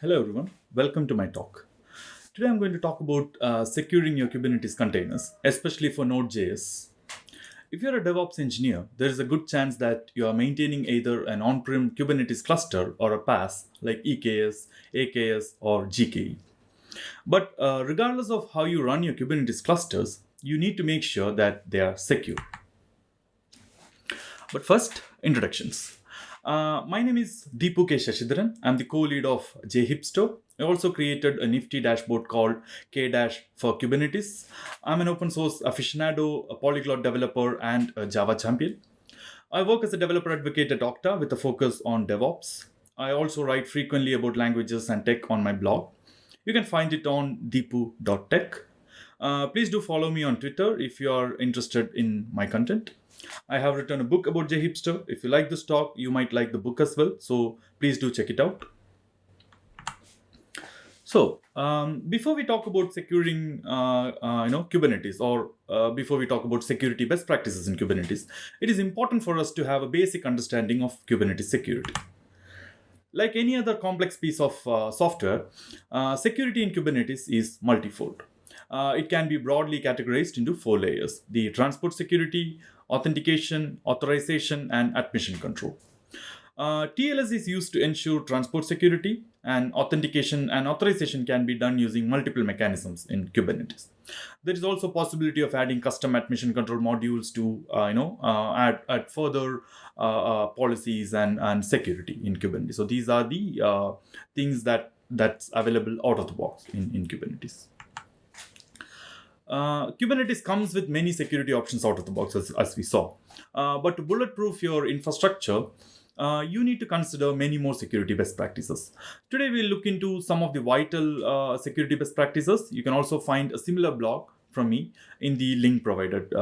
Hello everyone, welcome to my talk. Today I'm going to talk about securing your Kubernetes containers, especially for Node.js. If you're a DevOps engineer, there is a good chance that you are maintaining either an on-prem Kubernetes cluster or a PaaS like EKS, AKS, or GKE. But regardless of how you run your Kubernetes clusters, you need to make sure that they are secure. But first, introductions. My name is Deepu Sasidharan. I'm the co-lead of JHipster. I also created a nifty dashboard called K- for Kubernetes. I'm an open source aficionado, a polyglot developer, and a Java champion. I work as a developer advocate at Okta with a focus on DevOps. I also write frequently about languages and tech on my blog. You can find it on deepu.tech. Please do follow me on Twitter if you are interested in my content. I have written a book about JHipster. If you like this talk, you might like the book as well. So please do check it out. So before we talk about securing, Kubernetes, or before we talk about security best practices in Kubernetes, it is important for us to have a basic understanding of Kubernetes security. Like any other complex piece of software, security in Kubernetes is multifold. It can be broadly categorized into four layers: the transport security, authentication, authorization, and admission control. TLS is used to ensure transport security, and authentication and authorization can be done using multiple mechanisms in Kubernetes. There is also possibility of adding custom admission control modules to add further policies and security in Kubernetes. So these are the things that's available out of the box in Kubernetes. Kubernetes comes with many security options out of the box, as we saw. But to bulletproof your infrastructure, you need to consider many more security best practices. Today, we'll look into some of the vital security best practices. You can also find a similar blog from me in the link provided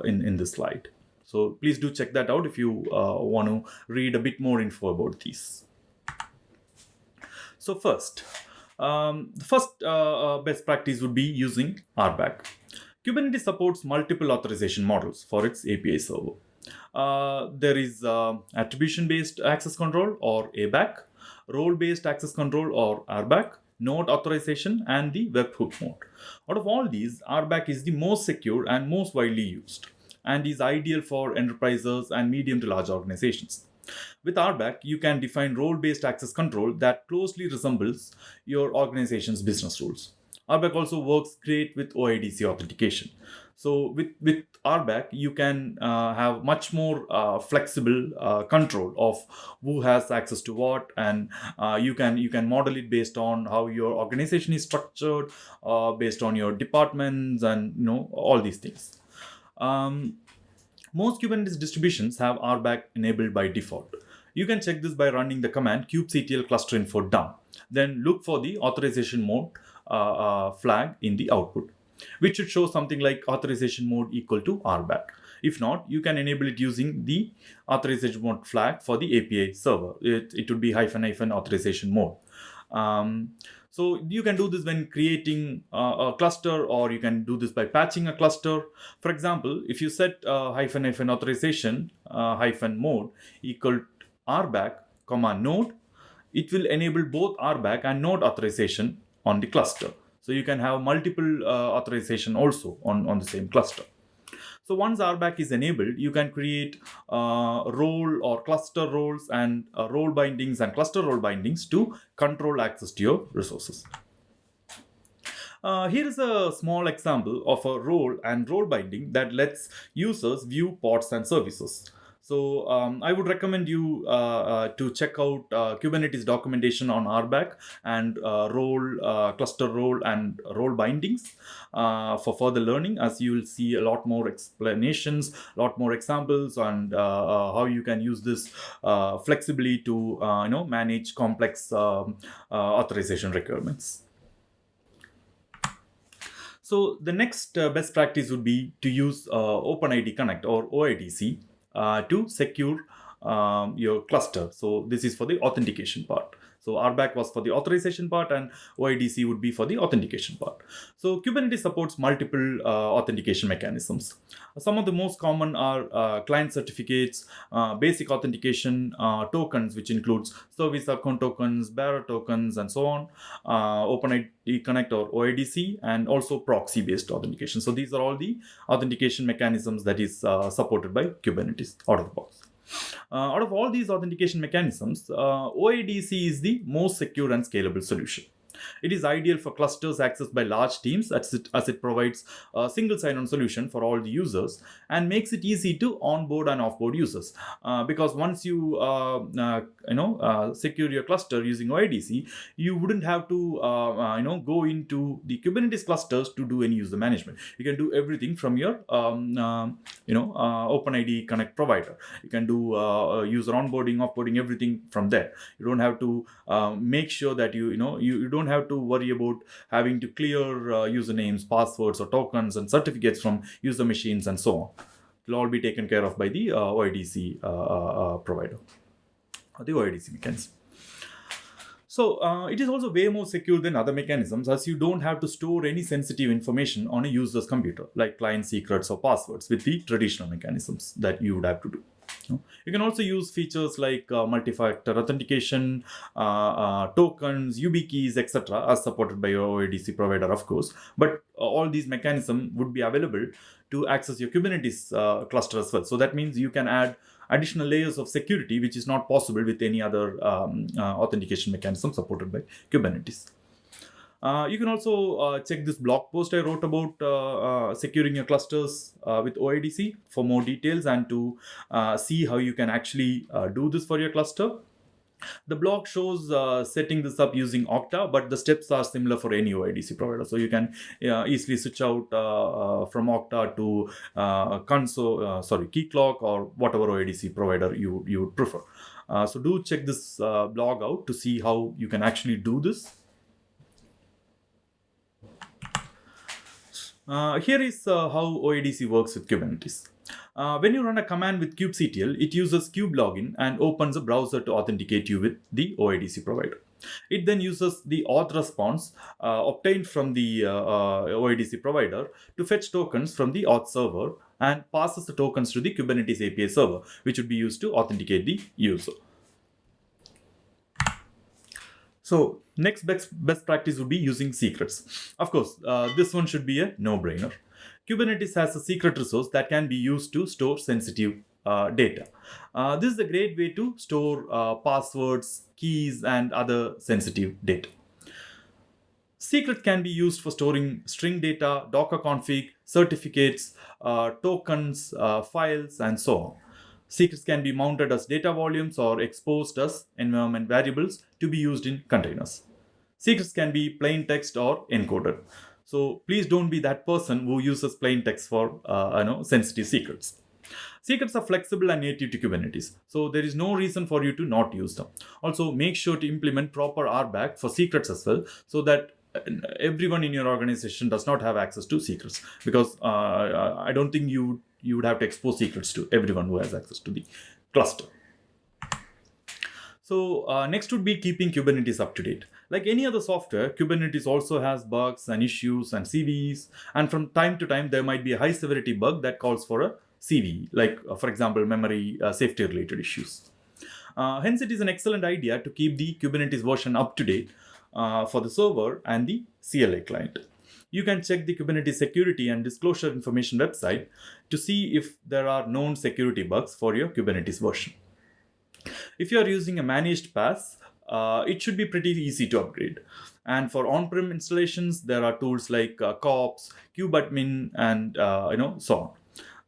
in this slide. So please do check that out if you want to read a bit more info about these. So first, the first best practice would be using RBAC. Kubernetes supports multiple authorization models for its API server. There is attribution-based access control, or ABAC, role-based access control, or RBAC, node authorization, and the webhook mode. Out of all these, RBAC is the most secure and most widely used, and is ideal for enterprises and medium to large organizations. With RBAC, you can define role-based access control that closely resembles your organization's business rules. RBAC also works great with OIDC authentication. So with RBAC, you can have much more flexible control of who has access to what, and you can model it based on how your organization is structured, based on your departments, and all these things. Most Kubernetes distributions have RBAC enabled by default. You can check this by running the command kubectl cluster info down. Then look for the authorization mode flag in the output, which should show something like authorization mode equal to RBAC. If not, you can enable it using the authorization mode flag for the API server. It would be -- authorization mode. So you can do this when creating a cluster, or you can do this by patching a cluster. For example, if you set -- authorization -mode equal RBAC, node, it will enable both RBAC and node authorization on the cluster. So you can have multiple authorization also on the same cluster. So once RBAC is enabled, you can create role or cluster roles and role bindings and cluster role bindings to control access to your resources. Here is a small example of a role and role binding that lets users view pods and services. So I would recommend you to check out Kubernetes documentation on RBAC and cluster role and role bindings for further learning, as you will see a lot more explanations, a lot more examples, and how you can use this flexibly to manage complex authorization requirements. So the next best practice would be to use OpenID Connect, or OIDC, to secure your cluster. So this is for the authentication part. So RBAC was for the authorization part, and OIDC would be for the authentication part. So Kubernetes supports multiple authentication mechanisms. Some of the most common are client certificates, basic authentication, tokens, which includes service account tokens, bearer tokens, and so on, OpenID Connect or OIDC, and also proxy-based authentication. So these are all the authentication mechanisms that is supported by Kubernetes out of the box. Out of all these authentication mechanisms, OIDC is the most secure and scalable solution. It is ideal for clusters accessed by large teams as it provides a single sign-on solution for all the users and makes it easy to onboard and offboard users. Because once you secure your cluster using OIDC, you wouldn't have to go into the Kubernetes clusters to do any user management. You can do everything from your OpenID Connect provider. You can do user onboarding, offboarding, everything from there. You don't have to make sure that you don't have to worry about having to clear usernames, passwords, or tokens and certificates from user machines and so on. It will all be taken care of by the OIDC provider, or the OIDC mechanism. So it is also way more secure than other mechanisms, as you don't have to store any sensitive information on a user's computer, like client secrets or passwords, with the traditional mechanisms that you would have to do. You can also use features like multi-factor authentication, tokens, YubiKeys, etc., as supported by your OIDC provider, of course. But all these mechanisms would be available to access your Kubernetes cluster as well. So that means you can add additional layers of security, which is not possible with any other authentication mechanism supported by Kubernetes. You can also check this blog post I wrote about securing your clusters with OIDC for more details and to see how you can actually do this for your cluster. The blog shows setting this up using Okta, but the steps are similar for any OIDC provider. So you can easily switch out from Okta to Keycloak or whatever OIDC provider you would prefer. So do check this blog out to see how you can actually do this. Here is how OIDC works with Kubernetes. When you run a command with kubectl, it uses kubelogin and opens a browser to authenticate you with the OIDC provider. It then uses the auth response obtained from the OIDC provider to fetch tokens from the auth server and passes the tokens to the Kubernetes API server, which would be used to authenticate the user. So next best practice would be using secrets. Of course, this one should be a no-brainer. Kubernetes has a secret resource that can be used to store sensitive data. This is a great way to store passwords, keys, and other sensitive data. Secrets can be used for storing string data, Docker config, certificates, tokens, files, and so on. Secrets can be mounted as data volumes or exposed as environment variables to be used in containers. Secrets can be plain text or encoded. So please don't be that person who uses plain text for sensitive secrets. Secrets are flexible and native to Kubernetes, so there is no reason for you to not use them. Also, make sure to implement proper RBAC for secrets as well, so that everyone in your organization does not have access to secrets, because I don't think you would have to expose secrets to everyone who has access to the cluster. So next would be keeping Kubernetes up to date. Like any other software, Kubernetes also has bugs and issues and CVEs, and from time to time there might be a high severity bug that calls for a CVE, like for example memory safety related issues. Hence it is an excellent idea to keep the Kubernetes version up to date for the server and the CLI client. You can check the Kubernetes security and disclosure information website to see if there are known security bugs for your Kubernetes version. If you are using a managed PaaS, it should be pretty easy to upgrade. And for on-prem installations, there are tools like Kops, kubeadmin, and so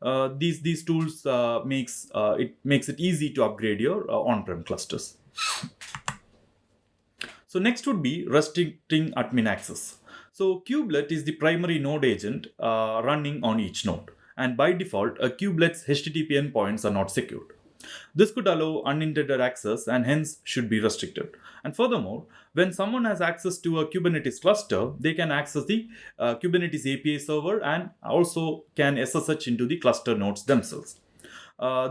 on. These tools makes it easy to upgrade your on-prem clusters. So next would be restricting admin access. So kubelet is the primary node agent running on each node, and by default, a kubelet's HTTP endpoints are not secured. This could allow unintended access and hence should be restricted. And furthermore, when someone has access to a Kubernetes cluster, they can access the Kubernetes API server and also can SSH into the cluster nodes themselves.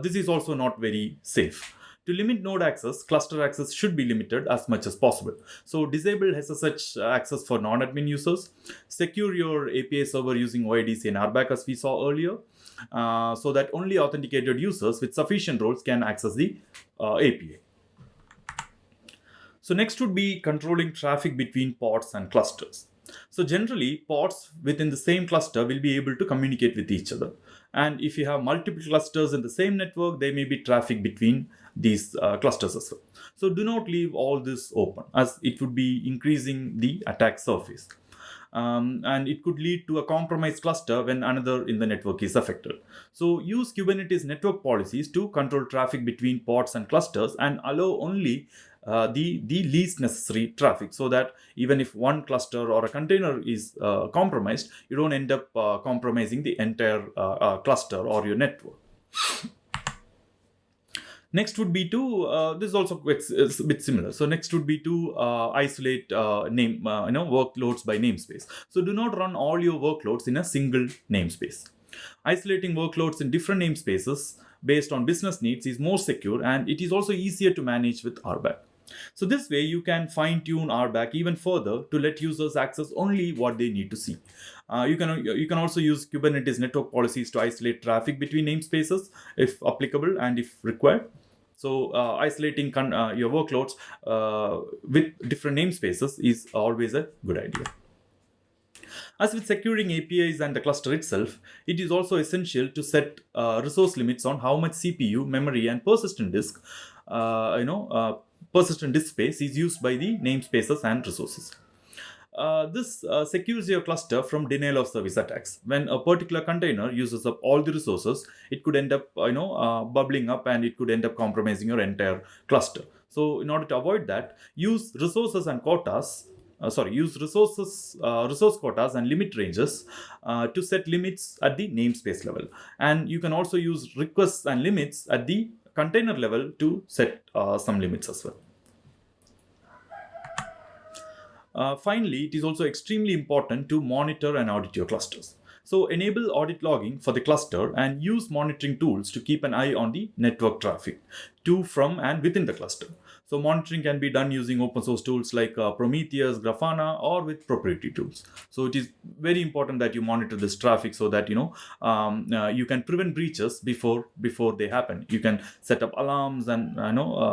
This is also not very safe. To limit node access, cluster access should be limited as much as possible. So disable SSH access for non-admin users. Secure your API server using OIDC and RBAC as we saw earlier, so that only authenticated users with sufficient roles can access the API. So next would be controlling traffic between pods and clusters. So generally, pods within the same cluster will be able to communicate with each other. And if you have multiple clusters in the same network, there may be traffic between these clusters as well. So do not leave all this open, as it would be increasing the attack surface. And it could lead to a compromised cluster when another in the network is affected. So use Kubernetes network policies to control traffic between pods and clusters and allow only the least necessary traffic, so that even if one cluster or a container is compromised, you don't end up compromising the entire cluster or your network. Next would be to this is also it's a bit similar. So next would be to isolate workloads by namespace. So do not run all your workloads in a single namespace. Isolating workloads in different namespaces based on business needs is more secure, and it is also easier to manage with RBAC. So this way you can fine-tune RBAC even further to let users access only what they need to see. You can also use Kubernetes network policies to isolate traffic between namespaces if applicable and if required. So isolating your workloads with different namespaces is always a good idea. As with securing APIs and the cluster itself, it is also essential to set resource limits on how much CPU, memory, and persistent disk space is used by the namespaces and resources. This secures your cluster from denial of service attacks. When a particular container uses up all the resources, it could end up bubbling up, and it could end up compromising your entire cluster. So in order to avoid that, use resource quotas and limit ranges to set limits at the namespace level. And you can also use requests and limits at the container level to set some limits as well. Finally, it is also extremely important to monitor and audit your clusters. So enable audit logging for the cluster and use monitoring tools to keep an eye on the network traffic to, from, and within the cluster. So monitoring can be done using open source tools like Prometheus, Grafana, or with proprietary tools. So it is very important that you monitor this traffic so that you can prevent breaches before they happen. You can set up alarms and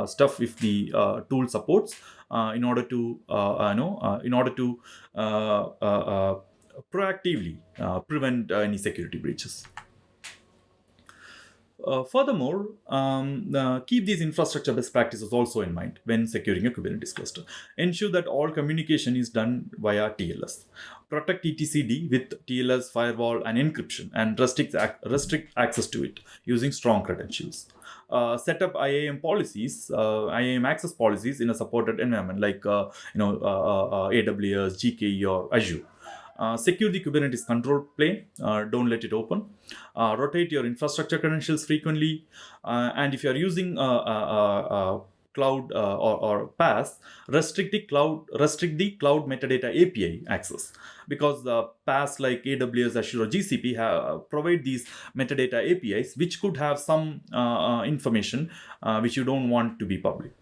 stuff if the tool supports in order to proactively prevent any security breaches. Furthermore, keep these infrastructure best practices also in mind when securing a Kubernetes cluster. Ensure that all communication is done via TLS. Protect etcd with TLS, firewall, and encryption, and restrict access to it using strong credentials. Set up IAM access policies in a supported environment like AWS, GKE, or Azure. Secure the Kubernetes control plane. Don't let it open. Rotate your infrastructure credentials frequently. And if you are using cloud or PaaS, restrict the cloud metadata API access, because the PaaS like AWS, Azure, or GCP provide these metadata APIs, which could have some information which you don't want to be public.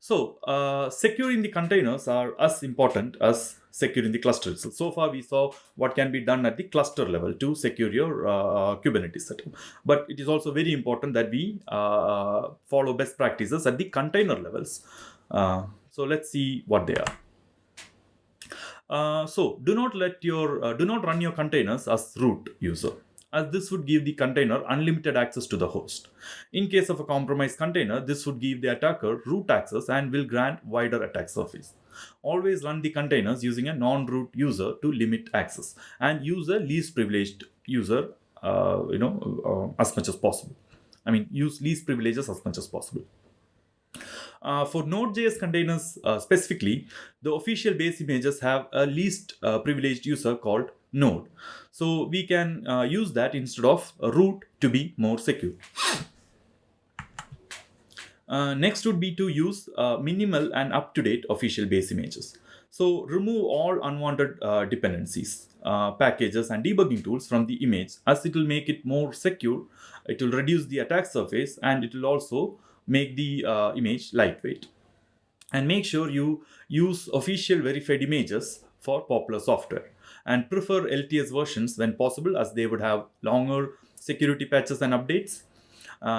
So securing the containers are as important as securing the cluster itself. So far we saw what can be done at the cluster level to secure your Kubernetes setup. But it is also very important that we follow best practices at the container levels. So let's see what they are. So do not run your containers as root user, as this would give the container unlimited access to the host. In case of a compromised container, this would give the attacker root access and will grant wider attack surface. Always run the containers using a non-root user to limit access, and use a least privileged user as much as possible. Use least privileges as much as possible. For Node.js containers specifically, the official base images have a least privileged user called Node. So we can use that instead of root to be more secure. Next would be to use minimal and up-to-date official base images. So remove all unwanted dependencies. packages and debugging tools from the image, as it will make it more secure, it will reduce the attack surface, and it will also make the image lightweight. And make sure you use official verified images for popular software, and prefer LTS versions when possible, as they would have longer security patches and updates.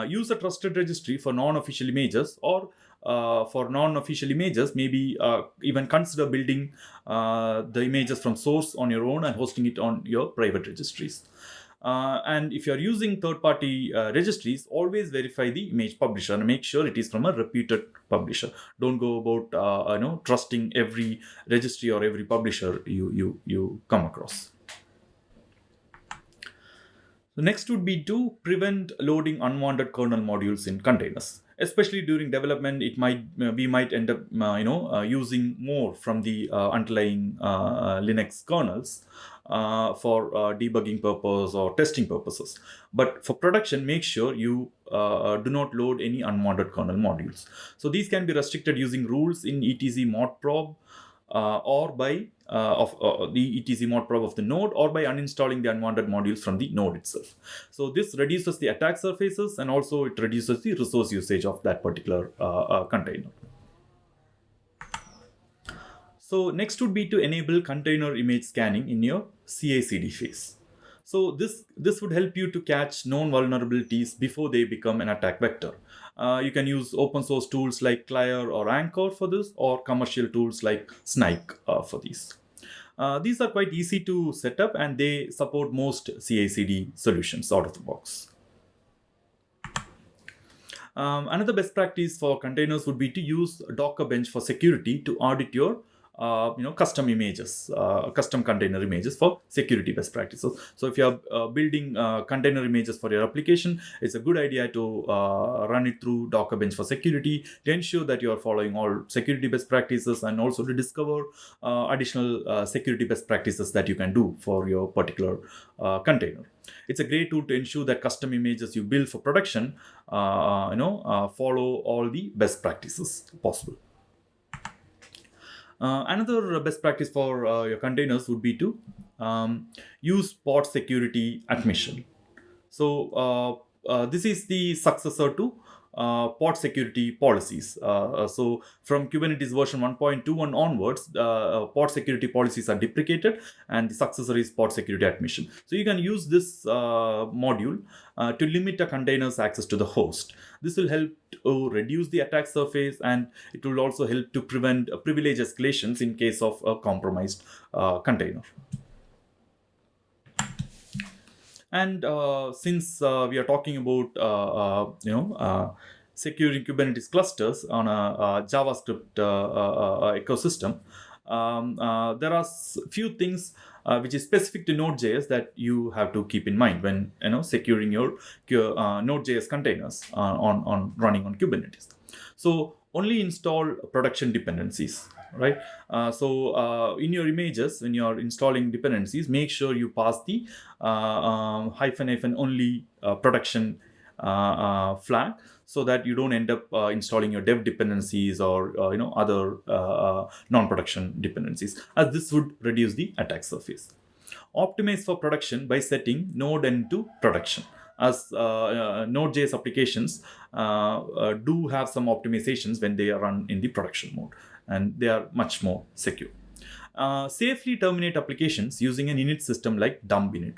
Use a trusted registry for non-official images, or for non-official images, maybe even consider building the images from source on your own and hosting it on your private registries. And if you're using third-party registries, always verify the image publisher and make sure it is from a reputed publisher. Don't go about trusting every registry or every publisher you come across. The next would be to prevent loading unwanted kernel modules in containers. Especially during development, we might end up using more from the underlying Linux kernels for debugging purpose or testing purposes. But for production, make sure you do not load any unwanted kernel modules. So these can be restricted using rules in etc mod prob, or by the etc mod prob of the node, or by uninstalling the unwanted modules from the node itself. So this reduces the attack surfaces, and also it reduces the resource usage of that particular container. So next would be to enable container image scanning in your CI/CD phase. So this would help you to catch known vulnerabilities before they become an attack vector. You can use open source tools like Clier or Anchor for this, or commercial tools like Snike for these. These are quite easy to set up, and they support most CI/CD solutions out of the box. Another best practice for containers would be to use Docker Bench for security to audit your custom images, custom container images for security best practices. So if you are building container images for your application, it's a good idea to run it through Docker Bench for security to ensure that you are following all security best practices, and also to discover additional security best practices that you can do for your particular container. It's a great tool to ensure that custom images you build for production follow all the best practices possible. Another best practice for your containers would be to use pod security admission. So this is the successor to pod security policies. So from Kubernetes version 1.21 onwards, pod security policies are deprecated, and the successor is pod security admission. So you can use this module to limit a container's access to the host. This will help to reduce the attack surface, and it will also help to prevent privilege escalations in case of a compromised container. And since we are talking about securing Kubernetes clusters on a JavaScript ecosystem, there are few things which is specific to Node.js that you have to keep in mind when securing your Node.js containers on running on Kubernetes. So only install production dependencies. Right. In your images, when you are installing dependencies, make sure you pass the -- only production flag, so that you don't end up installing your dev dependencies or other non-production dependencies, as this would reduce the attack surface. Optimize for production by setting node end to production, as Node.js applications do have some optimizations when they are run in the production mode, and they are much more secure. Safely terminate applications using an init system like dump init.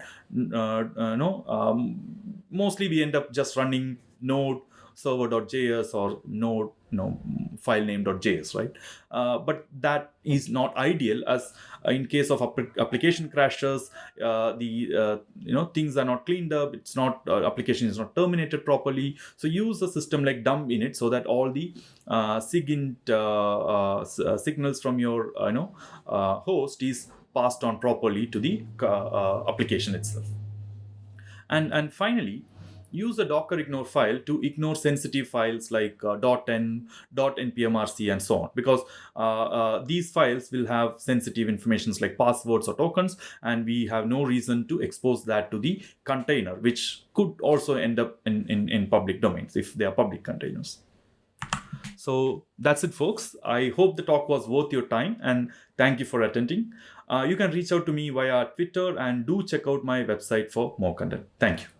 Mostly we end up just running node server.js or node file name.js, right? But that is not ideal, as in case of application crashes, things are not cleaned up. It's not application is not terminated properly. So use a system like dump init, so that all the SIGINT signals from your host is passed on properly to the application itself. And finally, use a Docker ignore file to ignore sensitive files like .n, .npmrc, and so on, because these files will have sensitive informations like passwords or tokens, and we have no reason to expose that to the container, which could also end up in public domains if they are public containers. So that's it, folks. I hope the talk was worth your time, and thank you for attending. You can reach out to me via Twitter, and do check out my website for more content. Thank you.